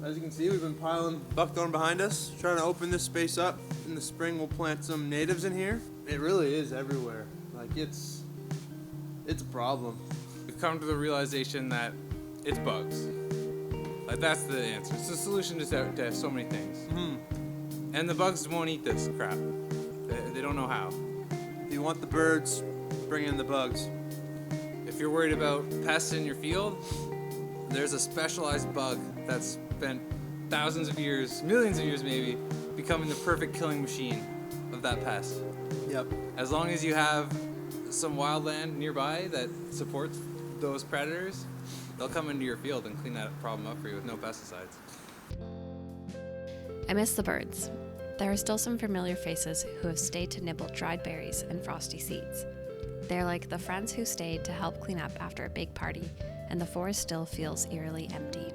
As you can see, we've been piling buckthorn behind us, trying to open this space up. In the spring, we'll plant some natives in here. It really is everywhere. Like, it's a problem. We've come to the realization that it's bugs. Like, that's the answer. It's the solution to so many things. Mm-hmm. And the bugs won't eat this crap. They don't know how. If you want the birds, bring in the bugs. If you're worried about pests in your field, there's a specialized bug that's spent thousands of years, millions of years maybe, becoming the perfect killing machine of that pest. Yep. As long as you have some wildland nearby that supports those predators, they'll come into your field and clean that problem up for you with no pesticides. I miss the birds. There are still some familiar faces who have stayed to nibble dried berries and frosty seeds. They're like the friends who stayed to help clean up after a big party, and the forest still feels eerily empty.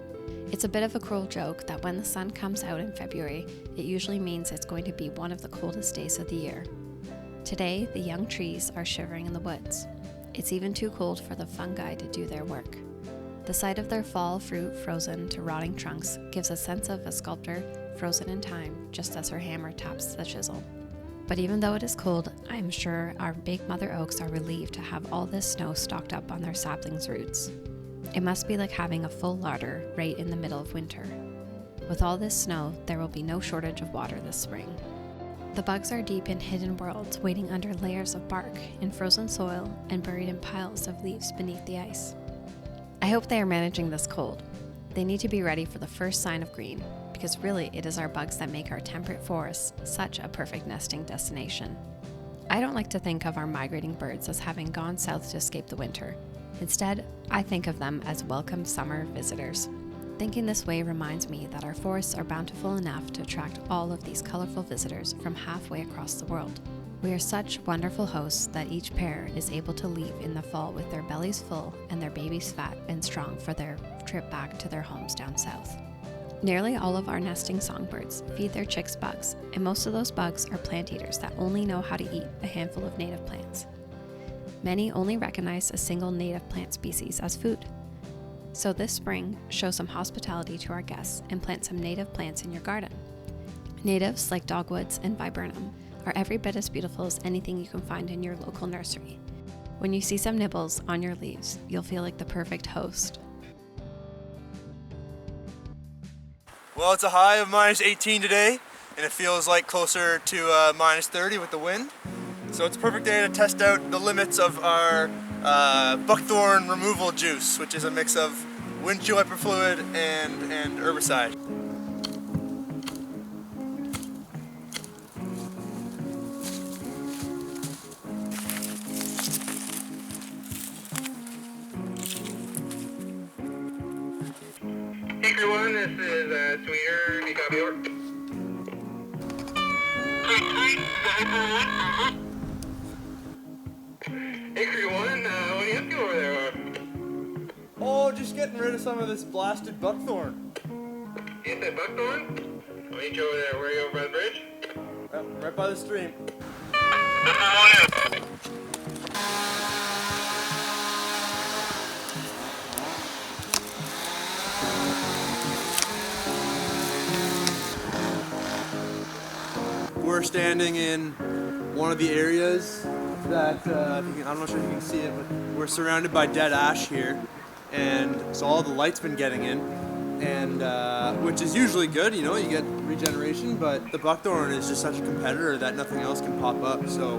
It's a bit of a cruel joke that when the sun comes out in February, it usually means it's going to be one of the coldest days of the year. Today, the young trees are shivering in the woods. It's even too cold for the fungi to do their work. The sight of their fall fruit frozen to rotting trunks gives a sense of a sculptor frozen in time, just as her hammer taps the chisel. But even though it is cold, I'm sure our big mother oaks are relieved to have all this snow stocked up on their saplings' roots. It must be like having a full larder right in the middle of winter. With all this snow, there will be no shortage of water this spring. The bugs are deep in hidden worlds, waiting under layers of bark, in frozen soil, and buried in piles of leaves beneath the ice. I hope they are managing this cold. They need to be ready for the first sign of green, because really it is our bugs that make our temperate forests such a perfect nesting destination. I don't like to think of our migrating birds as having gone south to escape the winter. Instead, I think of them as welcome summer visitors. Thinking this way reminds me that our forests are bountiful enough to attract all of these colorful visitors from halfway across the world. We are such wonderful hosts that each pair is able to leave in the fall with their bellies full and their babies fat and strong for their trip back to their homes down south. Nearly all of our nesting songbirds feed their chicks bugs, and most of those bugs are plant eaters that only know how to eat a handful of native plants. Many only recognize a single native plant species as food. So this spring, show some hospitality to our guests and plant some native plants in your garden. Natives like dogwoods and viburnum are every bit as beautiful as anything you can find in your local nursery. When you see some nibbles on your leaves, you'll feel like the perfect host. Well, it's a high of minus 18 today, and it feels like closer to minus 30 with the wind. So it's a perfect day to test out the limits of our buckthorn removal juice, which is a mix of wind chill hyperfluid and herbicide. Hickory 1, this is Sweeter, do you copy over? Hickory 1, what are you up to over there? Oh, just getting rid of some of this blasted buckthorn. You said buckthorn? I'll meet you over there. Where are you, over by the bridge? Right by the stream. We're standing in one of the areas that, I'm not sure if you can see it, but we're surrounded by dead ash here. And so all the light's been getting in, and which is usually good, you know, you get regeneration, but the buckthorn is just such a competitor that nothing else can pop up. So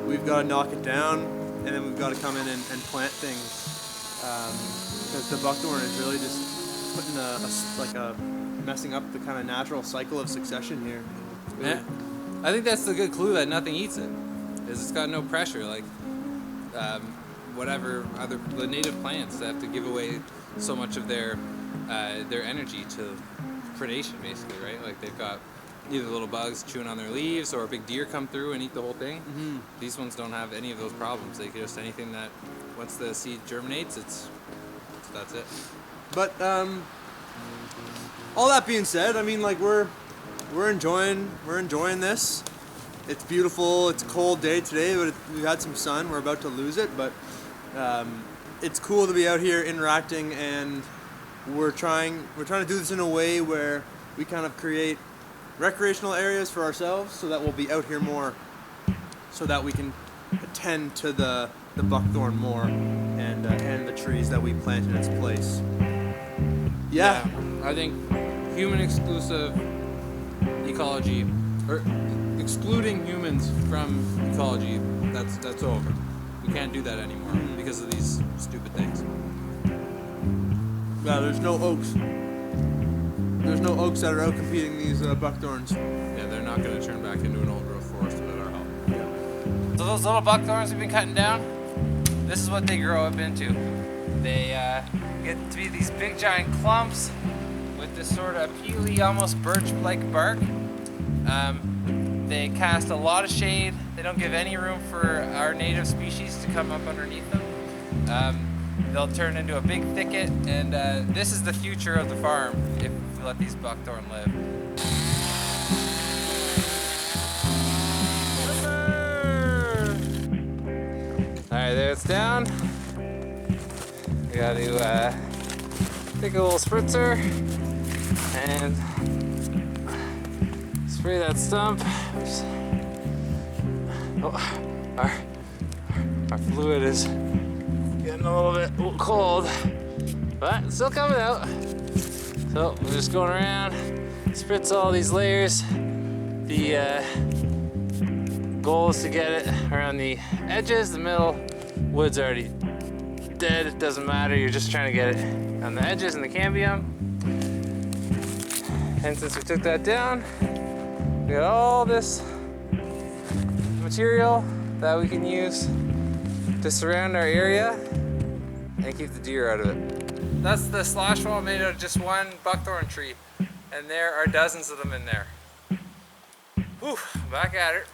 we've got to knock it down, and then we've got to come in and plant things. Because the buckthorn is really just putting messing up the kind of natural cycle of succession here. Yeah. I think that's the good clue that nothing eats it, is it's got no pressure. Like whatever the native plants that have to give away so much of their energy to predation, basically, right? Like they've got either little bugs chewing on their leaves or a big deer come through and eat the whole thing. Mm-hmm. These ones don't have any of those problems. They just anything that once the seed germinates, that's it. But all that being said, I mean, like we're enjoying this. It's beautiful. It's a cold day today, but we've had some sun. We're about to lose it, but it's cool to be out here interacting and we're trying to do this in a way where we kind of create recreational areas for ourselves, so that we'll be out here more, so that we can attend to the buckthorn more and the trees that we plant in its place. Yeah. I think human exclusive ecology, or excluding humans from ecology, that's over. We can't do that anymore because of these stupid things. Yeah, there's no oaks. There's no oaks that are out competing these buckthorns. Yeah, they're not going to turn back into an old growth forest without our help. So those little buckthorns we've been cutting down, this is what they grow up into. They get to be these big giant clumps with this sort of peely, almost birch-like bark. They cast a lot of shade. They don't give any room for our native species to come up underneath them. They'll turn into a big thicket, and this is the future of the farm if we let these buckthorn live. Alright, there it's down. We got to take a little spritzer and spray that stump. Oh, our fluid is getting a little bit cold, but it's still coming out. So we're just going around, spritz all these layers. The goal is to get it around the edges. The middle wood's already dead, it doesn't matter, you're just trying to get it on the edges and the cambium. And since we took that down, we got all this material that we can use to surround our area and keep the deer out of it. That's the slash wall made out of just one buckthorn tree, and there are dozens of them in there. Whew, back at it.